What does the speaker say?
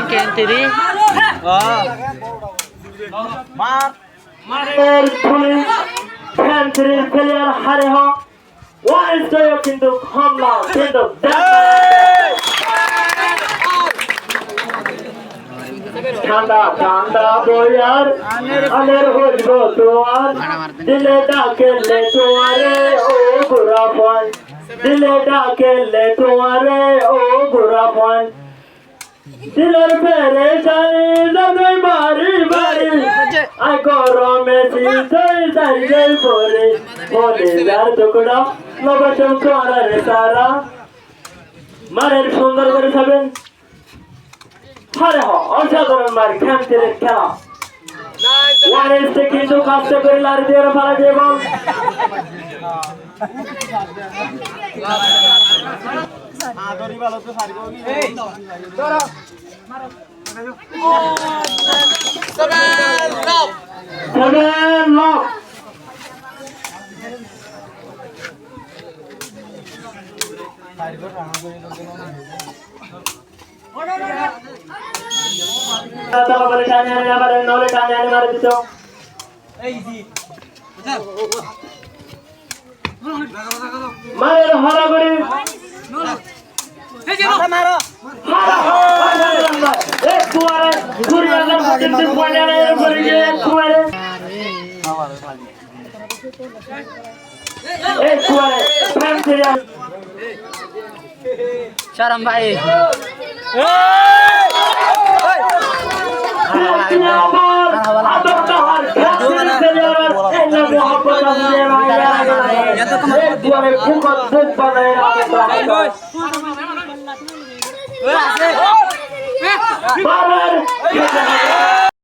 Kentiri. কিন্তু হামলা কিন্তু ঠান্ডা ঠান্ডা বইয়ার আনের হইব তোমার দিলে ডাকেলে তোমারে ও গোরা ফল দিলে ডাকেলে তোমারে ও গোরা ফল দিলের ফেরে জানি যাবে বাড়ি বাড়ি আই গরমে শীতই যাই যাই পরে মনে যার টুকরা নবসম তোয়ারে সারা মারের সুন্দর করে খাবেন হারে হ অসাধারণ মার খেমতিরের খেলা ওয়ারেসে কিন্তু কাজটা করে লারি দিয়ে ফেলা দিয়ে বল আদরি ভালো তো সারিব এই ধরো মারো সেভেন লক সারিব রানা করে তারা বলে টানে আনে আবার নলে টানে আনে মারে দিছো এই জি মারের হরা করে এই যে মারো এক কুয়ারে ঘুরিয়ে আগে কিন্তু পয়লা এর করে গিয়ে কুয়ারে এক কুয়ারে প্রেম ছিল Saram bhai. Barar